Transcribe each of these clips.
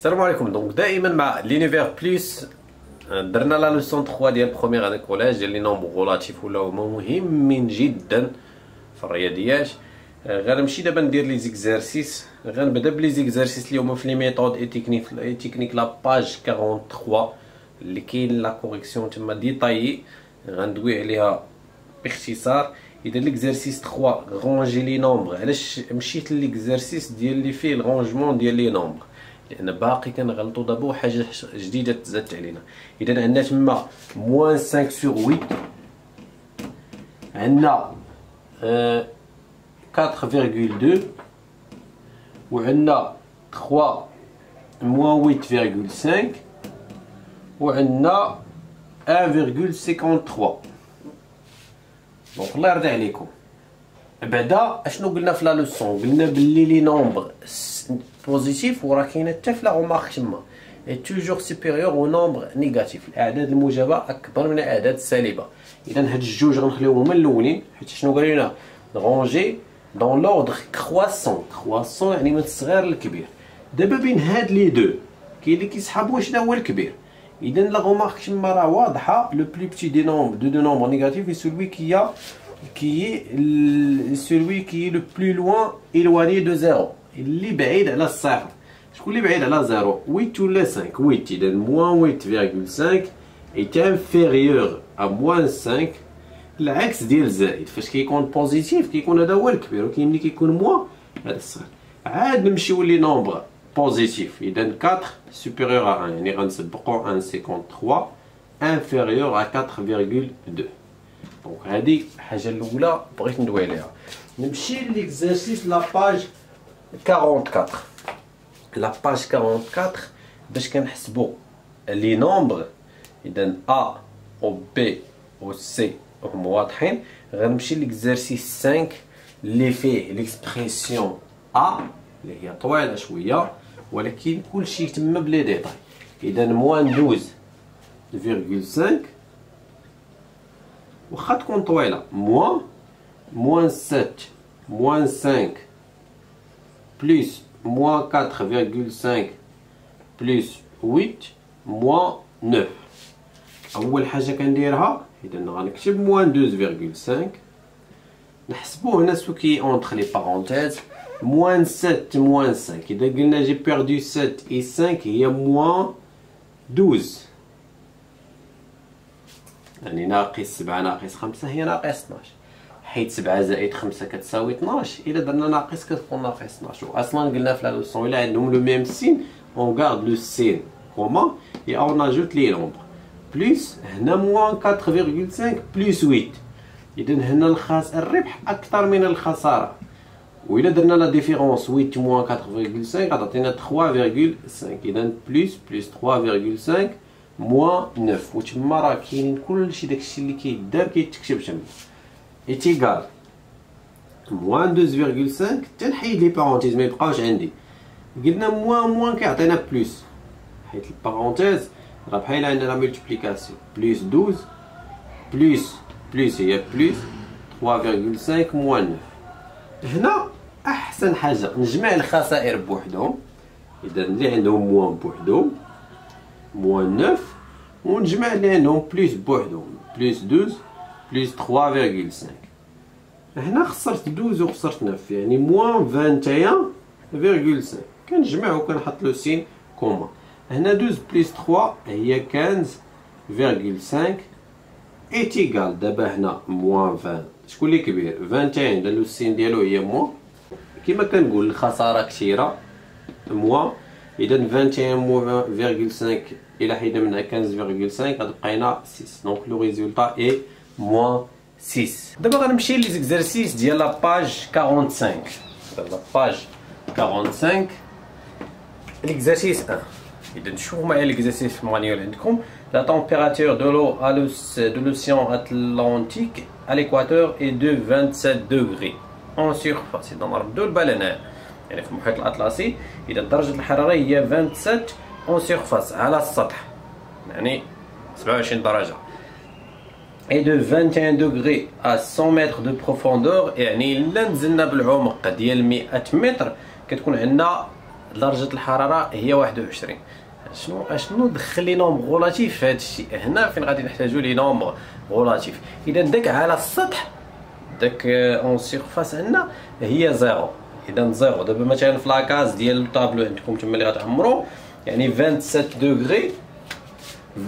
السلام عليكم. دونك دائما مع لينيفير بلس درنا لا لوسون 3 ديال بروميير اني كولاج ديال لي نومبر غولاتيف ولاو مهمين جدا في الرياضيات. غنمشي دابا ندير لي زيكزارسيس. غنبدا بلي زيكزارسيس اليوم في لي ميثود اي تكنيك لا باج 43 اللي كاين لا كوريكسيون تما ديطايي غندوي عليها باختصار. اذا ليكزارسيس 3 رونجي لي نومبر. علاش مشيت ليكزارسيس ديال اللي فيه الرونجمون ديال لي نومبر؟ لان باقي كنغلطوا دابا وحاجه جديده تزادت علينا. اذا عندنا تما موان 5 سور 8، عندنا 4.2 وعندنا 3 موان 8.5 وعندنا 1.53. دونك الله يرضي عليكم. بعدا اشنو قلنا في لا لوسون؟ قلنا باللي لي نومبر بوزيتيف وراه كاينه حتى في لا غومارك تما اي توجور سوبيريور او نومبر نيجاتيف. الاعداد الموجبه اكبر من الاعداد السالبه. اذا هاد الجوج غنخليوهم هما الاولين، حيت شنو قال لنا؟ رونجي دون لوردر كرواسون يعني من الصغير للكبير. دابا بين هاد لي دو كاين اللي كيسحبوا شنو هو الكبير. اذا لا غومارك تما راه واضحه. لو بلو بتي دي نومبر دو نومبر نيجاتيف اي سولوي qui est celui qui est le plus loin éloigné de 0 اللي بعيد على الصفر. شكون اللي بعيد على 0؟ 8 ولا 5؟ 8. اذا موان 8.5 est inférieur à moins 5. العكس ديال زائد. فاش كيكون بوزيتيف كيكون هذا هو الكبير، وكاين اللي كيكون موان هذا الصغير. عاد نمشيو لي نومبر بوزيتيف. اذا 4 supérieur à 1 يعني غنسبقوا 1.53 inférieur à 4.2. دونك هذه الحاجه الاولى بغيت ندوي عليها. نمشي ليكزارسيس لا باج 44. لا باج 44 باش كنحسبوا لي نومبر. اذا ا و بي و سي هما واضحين. غنمشي ليكزارسيس 5 اللي فيه ليكسبريسيون ا اللي هي طويله شويه ولكن كلشي تما بلي ديتاي. اذا موان 12.5 واخا تكون طويله موان 7 موان 5 بلس موان 4.5 بلس 8 موان 9. اول حاجه كنديرها اذا غنكتب موان 12.5 نحسبو هنا سو كي اونتر لي بارونتيز. موان 7 موان 5 اذا قلنا جي بيردو 7 اي 5 هي موان 12 يعني ناقص 7 ناقص 5 هي ناقص 12، حيت 7 زائد 5 كتساوي 12. الا درنا ناقص كتكون ناقص 12. واصلا قلنا في لا لوسون الا عندهم لو ميم سين اون غارد لو سين كوما اي اون اجوت لي نومبر بلس. هنا موان 4.5 بلس 8. اذا هنا الربح اكثر من الخساره. وإلا درنا لا ديفيرونس 8 موان 4.5 غتعطينا 3.5. اذا بلس 3.5 موان 9. وتما راه كاينين كلشي داكشي اللي كيدار كيتكتب تما ايتيغال موان 12.5. تنحيد لي بارونتيز ما يبقاوش عندي. قلنا موان كيعطينا بلس، حيت البارونتيز راه بحال عندنا مولتيبليكاسيون بلس 12 بلس هي بلس 3.5 موان 9. هنا احسن حاجه نجمع الخسائر بوحدهم. اذا اللي عندهم موان بوحدهم موان 9 ونجمع اللي عندهم بلس بوحدهم بلس 12 بلس 3.5. هنا خسرت 12 وخسرت 9 يعني موان 21.5. كنجمع وكنحط لو سين كوما. هنا 12 بلس 3 هي 15.5 ايتيغال. دابا هنا موان 20 شكون اللي كبير؟ 21 لو السين ديالو هي موان. كما كنقول الخساره كثيره موان. اذا 21.5 الى حيدنا منها 15.5 غتبقينا 6. دونك لو ريزولطا اي موان 6. دابا غنمشي لي زيكزارسيس ديال لا باج 45. لا باج 45 ليكزارسيس 1. اذا شوفوا معايا ليكزارسيس في المانيوال عندكم. لا température de l'eau de l'océan Atlantique à l'équateur est de 27 degrés en surface. اذا نردو البالانه يعني في المحيط الاطلسي. اذا درجه الحراره هي 27 اون سيرفاس على السطح يعني 27 درجه. et de 21 degrés à 100 mètres de profondeur يعني الا نزلنا بالعمق ديال 100 متر كتكون عندنا درجه الحراره هي 21. شنو دخل لي نومبر غولاتيف في هذا الشيء؟ هنا فين غادي نحتاجو لي نومبر غولاتيف. اذا داك على السطح، داك اون سيرفاس عندنا هي زيرو. اذا زيرو. دابا مثلا في لاكاز ديال الطابلو عندكم تما اللي غتعمرو، يعني 27 دوغري،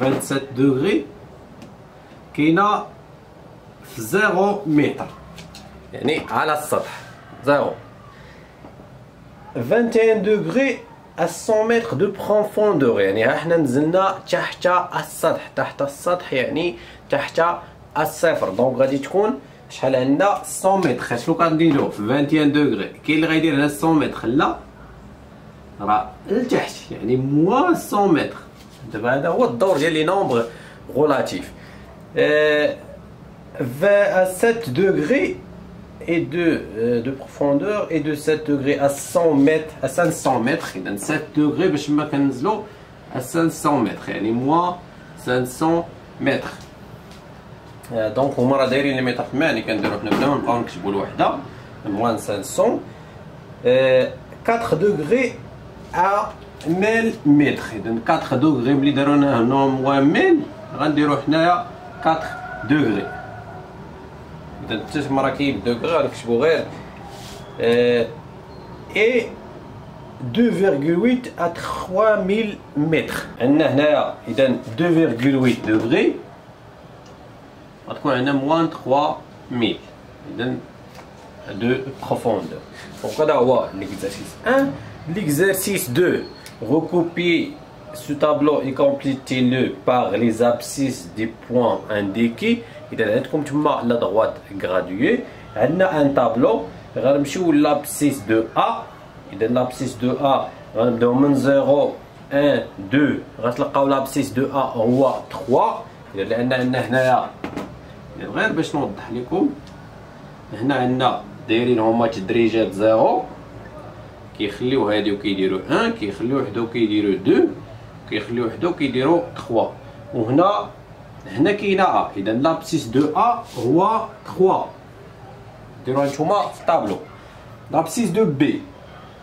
27 دوغري كاينه في 0 متر، يعني على السطح زيرو. 21 دوغري à 100 متر دو بروفوندور، يعني ها حنا نزلنا تحت السطح، تحت السطح يعني تحت الصفر. دونك غادي تكون شحال عندنا 100 متر. شنو كنديرو في 21 دوغري؟ كاين اللي غيدير هنا 100 متر لا راه لتحت، يعني موان 100 متر. دابا هذا هو الدور ديال لي نومبر غولاتيف. 7 degrés et de profondeur et de 7 degrés à 100 mètres à 500 mètres. إذا 7 degrés باش ما كنزلو à 500 mètres، يعني موان 500 متر. دونك هما راه دايرين لي متر تما، يعني كنديرو حنا بلا ما نبقاو نكتبو الوحده موان 500. 4 degrés à 1000 متر. إذا 4 دوغري ملي دارو لنا هنا موان 1000 غنديرو حنايا 4 دوغري. إذا حتى تما راه كاين دوغري غنكتبو غير اي 2,8 à 3000 متر. عندنا هنايا إذا 2,8 دوغري غتكون عندنا موان 3000. إذا دو بروفوندور. دونك هذا هو ليكزارسيس 1. L'exercice 2, recopier ce tableau et complétez-le par les abscisses des points indiqués. إذا عندكم تما لا droite graduée، عندنا ان طابلو غنمشيو لابسيس دو ا. إذا لابسيس دو ا غنبداو من 0 1 2 غتلقاو لابسيس دو ا هو 3. إذا لأن عندنا هنايا غير باش نوضح لكم، هنا عندنا دايرين هما تدريجات 0 كيخليو هادي وكيديروا 1، كيخليو وحده وكيديروا 2، كيخليو وحده وكيديروا 3. وهنا كاينه ا. اذا لابسيس دو ا هو 3، ديروها نتوما في الطابلو. لابسيس دو بي،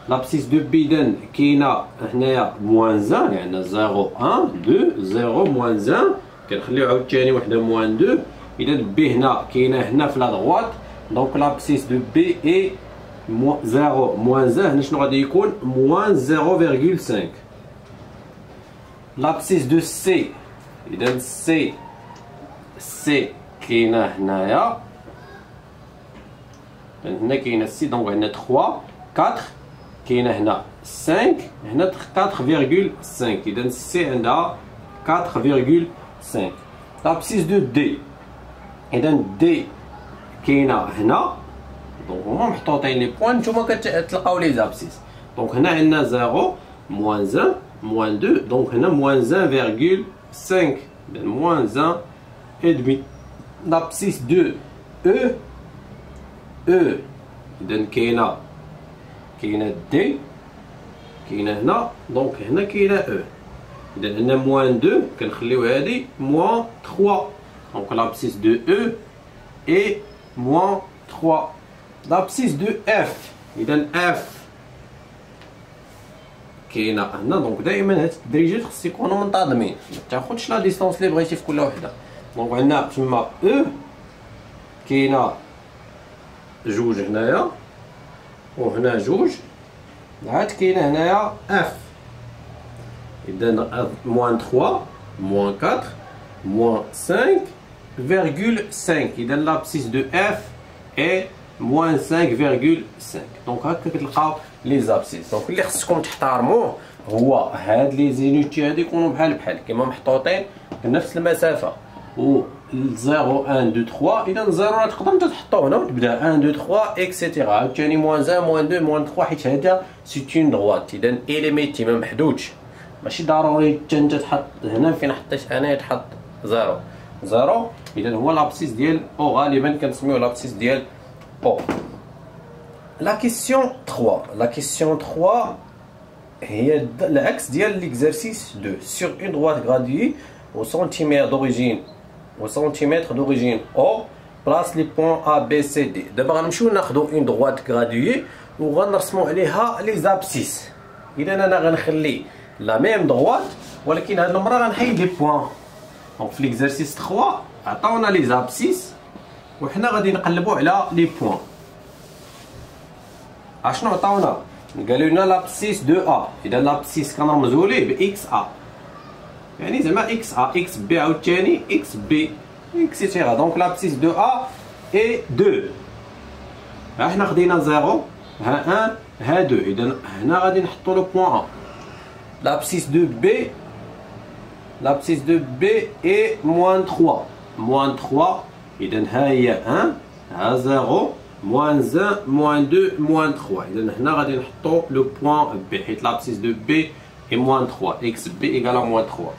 لابسيس دو بي اذا كاينه هنايا موان 1، يعني 0 1 2 0 موان 1، كنخليو عاوتاني وحده موان 2. اذا بي هنا كاينه هنا في لا دغوات، دونك لابسيس دو بي اي 0 موان 1. هنا شنو غادي يكون؟ موان 0,5. لابسيس دو سي، اذا سي كاينه هنايا، هنا كاينه سي، دونك عندنا 3 4 كاينه هنا 5 هنا 4,5. اذا سي عندها 4,5. لابسيس دو دي، اذا دي كاينه هنا، دونك هما محطوطين لي بوان، نتوما كتلقاو لي زابسيس. دونك هنا عندنا 0 موان 1 موان 2، دونك هنا موان 1,5، اذا موان 1 et demi. L'abscisse de E، إذا كاينه دي كاينه هنا، دونك هنا كاينه او. اذا هنا موان 2 كنخليو هادي موان 3، دونك لابسيس دو او اي موان 3. لابسيس دو اف، اذا اف كاينه هنا، دونك دائما هاد التدريجات خص يكونوا منتظمين، ما تاخذش لا ديستونس اللي بغيتي في كل وحده. دونك عندنا تما او كاينه جوج هنايا وهنا جوج، عاد كاينه هنايا اف. اذا موان 3 موان 4 موان 5,5. اذا لابسيس دو اف اي موان 5,5. دونك هكا كتلقاو لي زابسيس. دونك اللي خصكم تحترموه هو هاد لي زينيتي هادي يكونوا بحال كيما محطوطين بنفس المسافه، و 0 1 2 3. اذا 0 راه تقدر انت تحطو هنا وتبدا 1 2 3 اكسيتيرا، عاوتاني موان 1 موان 2 موان 3، حيت هذا سي اون دغوات. اذا اليميتي ما محدودش، ماشي ضروري حتى انت تحط هنا فين حطيت انا يتحط 0 0. اذا هو لابسيس ديال او، غالبا كنسميوه لابسيس ديال او. لا كيسيون 3، لا كيسيون 3 هي العكس ديال ليكزارسيس 2. sur une droite graduée au centimètre d'origine O, place les points A B C D. دابا غنمشيو ناخذوا une droite graduée وغنرسموا عليها لي زابسيس. اذا انا غنخلي لا ميم دغوات، ولكن هاد المره غنحيد لي بوان. دونك في ليكزارسيس 3 عطاونا لي زابسيس وحنا غادي نقلبوا على لي بوان. اشنو عطاونا؟ قالوا لنا لابسيس 2 ا، اذا لابسيس كنرمزوا ليه باكس ا، يعني زعما اكس ا اكس بي عاوتاني اكس بي اكسيتيرا. دونك لابسيس 2 ا اي 2. ها حنا خدينا 0 ها 1 ها 2، اذا هنا غادي نحطوا لو بوان ا. لابسيس 2 بي، لابسيس 2 بي اي موان 3 موان 3، اذا ها هي 1 ها 0 موان 1 موان 2 موان 3. اذا هنا غادي نحطوا لو بوان بي، حيت لابسيس 2 بي اي موان 3 اكس بي ايكال موان 3.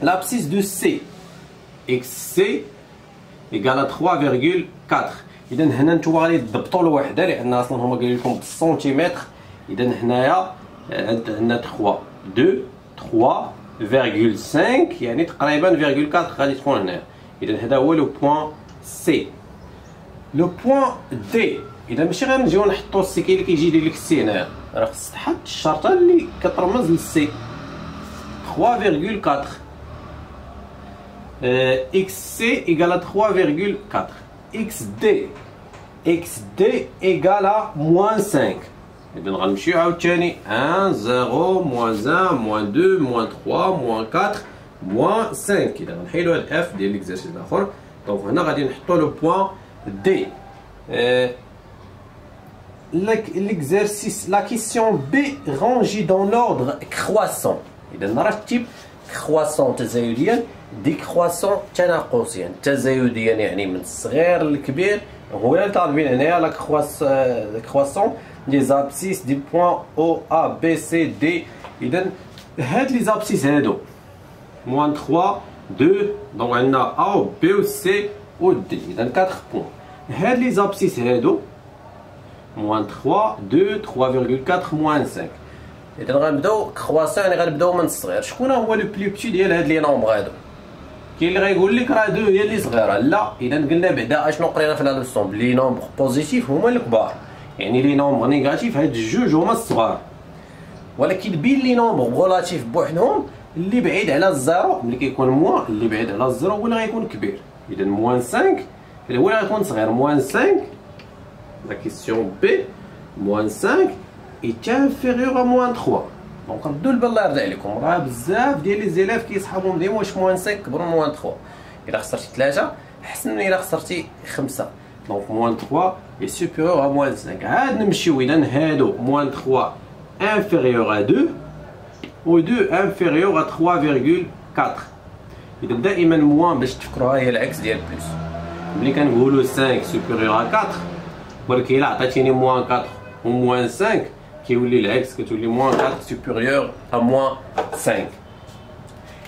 لابسيس 2 سي اكس سي ايكال 3.4. اذا هنا نتوما غادي تضبطوا الوحده لان اصلا هما قايلين لكم بالسنتيمتر. اذا هنايا عندنا 3.5 يعني تقريبا 0.4 غادي تكون هنا. اذا هذا هو لو بوان سي. لو بوان دي، اذا ماشي غير نجيو نحطوا السي كاين اللي كيجي لك السي هنايا، راه خص تحط الشرطه اللي كترمز للسي 3.4. اكس سي ايكال 3.4. اكس دي ايكال موان 5. اذا غنمشيو عاوتاني 1 0 موان 1 موان 2 موان 3 موان 4 موان 5. اذا غنحيدو هاد اف ديال ليكزارسيس الاخر. دونك هنا غادي نحطو لو بوان دي. l'exercice, la question B rangée dans l'ordre croissant. إذا نرتب croissant تزايديا décroissant تناقصيا. تزايديا يعني من الصغير للكبير. هو اللي طالبين هنايا لا croissant des abscisses des points O A B C D. إذا هاد لي زابسيس هادو موان 3 2 دونك عندنا A و B و C و D. إذا 4 بوان. هاد لي زابسيس هادو موان 3 2 3.4 موان 5. اذا غنبداو كرواسون يعني غنبداو من الصغير. شكون هو لو بلو بتي ديال هاد لي نومبر هادو؟ كاين اللي غايقول لك راه 2 هي اللي صغيره. لا، اذا قلنا بعدا اشنو قرينا في لا لوسون بلي نومبر بوزيتيف هما الكبار، يعني لي نومبر نيجاتيف هاد الجوج هما الصغار. ولكن بين لي نومبر غولاتيف بوحدهم اللي بعيد على الزيرو ملي كيكون موان، اللي بعيد على الزيرو هو اللي غيكون كبير. اذا موان 5 هو اللي غيكون صغير. موان 5 la question B moins 5 est inférieur à moins 3. دونك ردوا البال الله يرضي عليكم، راه بزاف ديال لي زيلاف كيصحابهم ديما واش موان 5 كبر من موان 3. الا خسرتي 3 احسن من الا خسرتي 5. دونك موان 3 est supérieur à moins 5. عاد نمشيو اذا هادو موان 3 inférieur à 2 و 2 inférieur à 3.4. اذا دائما موان باش تفكروها هي العكس ديال بلس. ملي كنقولوا 5 supérieur à 4 ولكن الا عطيتيني موان 4 و موان 5 كيولي العكس، كتولي موان 4 supérieur à موان 5.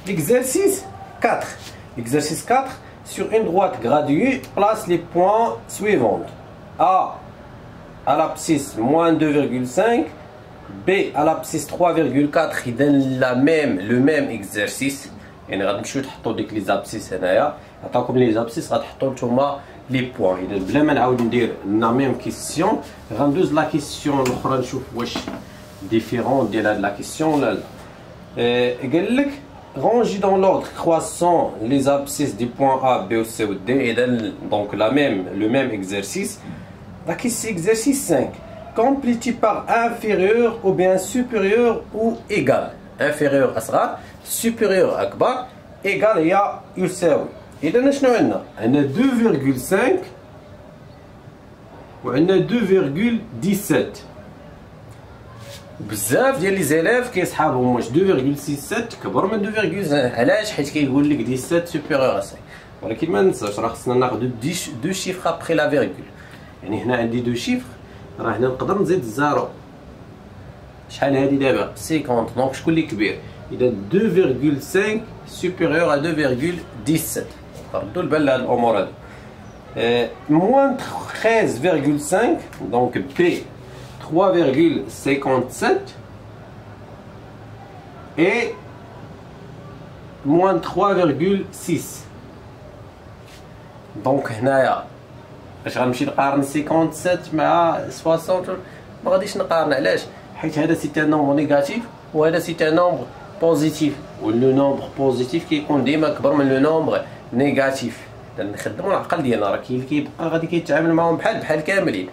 L'exercice 4. L'exercice 4. Sur une droite graduée, place les points suivants. A à l'abscisse moins 2,5, B à l'abscisse 3,4. إذا le même exercice. يعني غتمشيو تحطوا ديك لي زابسيس هنايا، عطاكم لي زابسيس غتحطوا نتوما لي بوان. اذا بلا ما نعاود ندير لا ميم كيسيون غندوز لا كيسيون الاخرى نشوف واش ديفيرون ديال هاد لا كيسيون ولا لا. قال لك رونجي دون لوردر كرواسون لي زابسيس دي بوان A B و C و D. اذا دونك لا ميم لو ميم اكزرسيس. لا كيسي اكزرسيس 5 كومبليتي بار انفيريور او بيان سوبيريور او ايغال. انفيريور اصغر، سوبيريور اكبر، ايغال هي يساوي. اذا شنو عندنا؟ عندنا 2.5 وعندنا 2.17. بزاف ديال لي زيلاف كيصحابهم واش 2.67 كبر من 2.5. علاش؟ حيت كيقول لك 17 سوبيريور ا 5. ولكن ما ننساش راه خصنا ناخذ دو شيفر ابري لا فيرغول. يعني هنا عندي دو شيفر، راه هنا نقدر نزيد الزيرو. شحال هادي دابا 50. دونك شكون اللي كبير؟ اذا 2.5 supérieur à 2.17. ردوا البال لهاد الامور هادو. moins 13,5 donc B 3,57 et moins 3,6. دونك هنايا باش غنمشي نقارن 57 مع 60 ما غاديش نقارن. علاش؟ حيت هذا سي ان نومبر نيجاتيف وهذا سي ان نومبر بوزيتيف، ولو نومبر بوزيتيف كيكون ديما اكبر من لو نومبر نيجاتيف. نخدموا العقل ديالنا، راه كاين اللي كيبقى غادي كيتعامل معاهم بحال كاملين.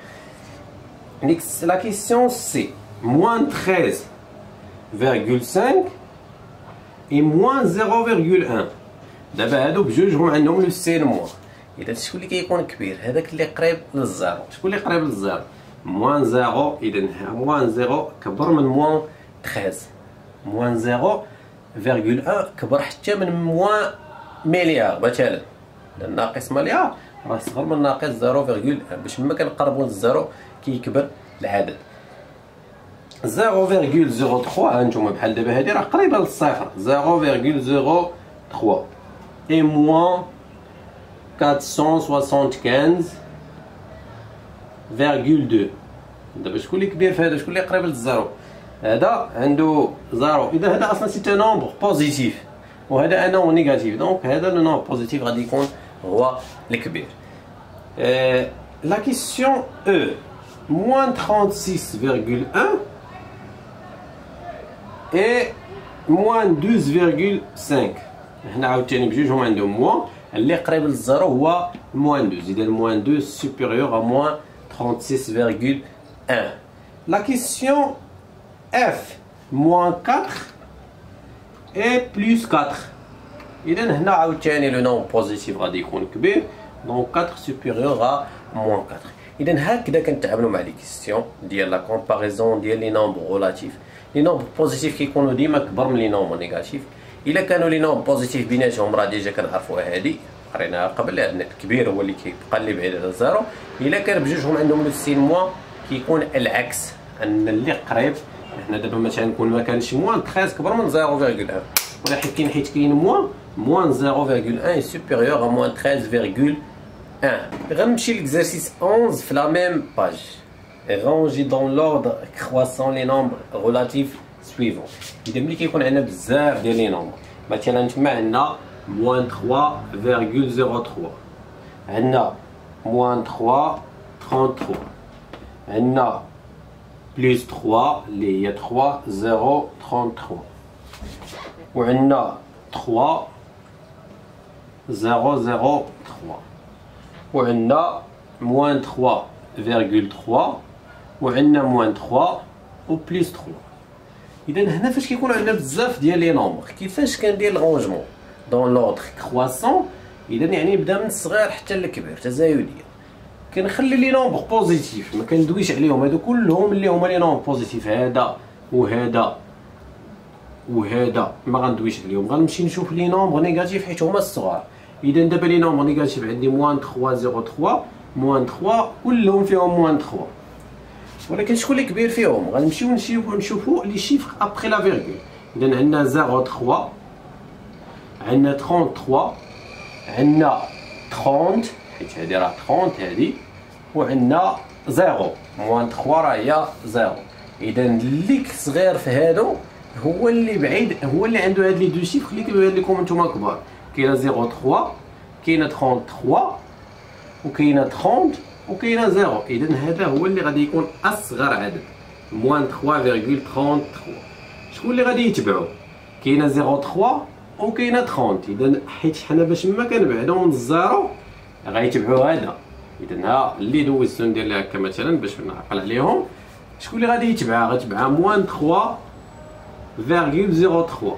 نيكست لا كيسيون سي موان 13,5 اي موان 0,1. دابا هادو بجوج هما عندهم لو سين موان. اذا شكون اللي كيكون كبير؟ هذاك اللي قريب للزيرو. شكون اللي قريب للزيرو؟ موان 0. اذا موان 0 كبر من موان 13. موان 0,1 كبر حتى من موان مليار مثلا. الناقص مليار راه صغر من ناقص 0,1. باش ما كنقربوا للزيرو كيكبر العدد. 0,03 هانتوما بحال دابا هادي راه قريبه للصفر. 0,03 اي موان 475,2. دابا شكون اللي كبير في هذا؟ شكون اللي قريب للزيرو؟ هذا عنده زيرو. اذا هذا اصلا سي ان نومبر بوزيتيف وهذا ان نومبر نيجاتيف، دونك هذا لو نومبر بوزيتيف غادي يكون هو الكبير. لا كيسيون او موان 36,1 اي موان 12,5. هنا عاوتاني بجوج هما عندهم موان. اللي قريب للزيرو هو موان 12. اذا موان 12 سوبيريور ا موان 36,1. لا كيسيون اف موان 4 اي بلس 4. اذا هنا عاوتاني لو نومبر بوزيتيف غادي يكون كبير، دونك 4 سوبيريور ا موان 4. اذا هكذا كنتعاملوا مع لي كيسيون ديال لا كومباريزون ديال لي نومبر ريلاتيف. لي نومبر بوزيتيف كيكونوا ديما كبر من لي نومبر نيجاتيف. الا كانوا لي نومبر بوزيتيف بيناتهم راه ديجا كنعرفوها هادي قريناها قبل، لان الكبير هو اللي كيبقى اللي بعيد على الزيرو. الا كان بجوجهم عندهم لو سين موان كيكون العكس، ان اللي قريب. حنا دابا مثلا نكون ما كانش موان 13 كبر من 0,1، ولكن حيت كاين موان 0,1 سوبيريور ا موان 13,1. غنمشي ليكزارسيس 11 في لا ميم باج. Ranger dans l'ordre croissant les nombres relatifs suivants. إذا ملي كيكون عندنا بزاف ديال لي نومبر، مثلا تما عندنا موان 3,03، عندنا موان 3 33، عندنا بلس 3 اللي هي 3,033، وعندنا 3,003، وعندنا موان 3,3 وعندنا موان 3 و بلس 3. اذا هنا فاش كيكون عندنا بزاف ديال لي نومبر كيفاش كندير الرونجمون دون لوردر كرواسون؟ اذا يعني نبدا من الصغير حتى للكبير تزايديا. كنخلي لي نومبر بوزيتيف ما كندويش عليهم، هادو كلهم اللي هما لي نومبر بوزيتيف، هذا وهذا وهذا ما غندويش عليهم. غنمشي نشوف لي نومبر نيجاتيف حيت هما الصغار. اذا دابا لي نومبر نيجاتيف عندي موان 3,03 موان 3 كلهم فيهم موان 3، ولكن شكون اللي كبير فيهم؟ غنمشيو نشوفوا لي شيفر ابخي لا فيرغول. اذا عندنا 0,3، عندنا 33، عندنا 30 حيت هادي راه 30 هادي، وعندنا 0 موان 3 راه هي 0. اذا اللي صغير في هادو هو اللي بعيد، هو اللي عنده هاد لي دو شيفر اللي كيبان لكم نتوما كبار. كاينه 0,3 كاينه 33 وكاينه 30 وكاينه 0. اذا هذا هو اللي غادي يكون اصغر عدد، موان 3,33. شكون اللي غادي يتبعو؟ كاينه 0,3 وكاينه 30. اذا حيت حنا باش ما كنبعدو من الزيرو غيتبعو هذا. اذا ها اللي دوزتو ندير لها هكا مثلا باش نعقل عليهم. شكون اللي غادي يتبعها؟ غتبعها موان 3,03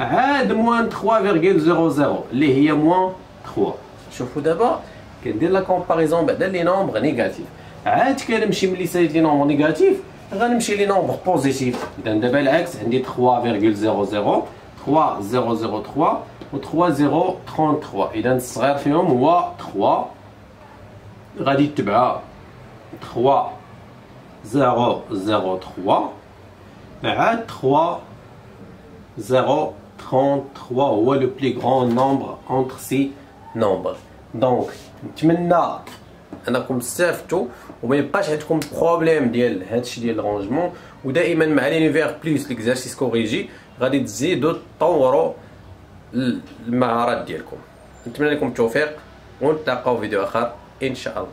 عاد موان 3,00 اللي هي موان 3. شوفوا دابا كندير لا كومباريزون بعدا لي نومبر نيجاتيف. عاد كنمشي ملي ساليت لي نومبر نيجاتيف غنمشي لي نومبر بوزيتيف. اذا دابا العكس عندي 3,00 3,003 و 3,033. اذا الصغير فيهم هو 3، غادي يتبعها 3,003 عاد 3,033 هو لو بلي غران نومبر اونتر سي نومبر. دونك نتمنى انكم استفدتوا وما يبقاش عندكم بروبليم ديال هادشي ديال الرونجمون. ودائما مع لينيفير بلس ليكزارسيس كوريجي غادي تزيدوا تطوروا المهارات ديالكم. نتمنى لكم التوفيق ونتلاقاو في فيديو اخر ان شاء الله.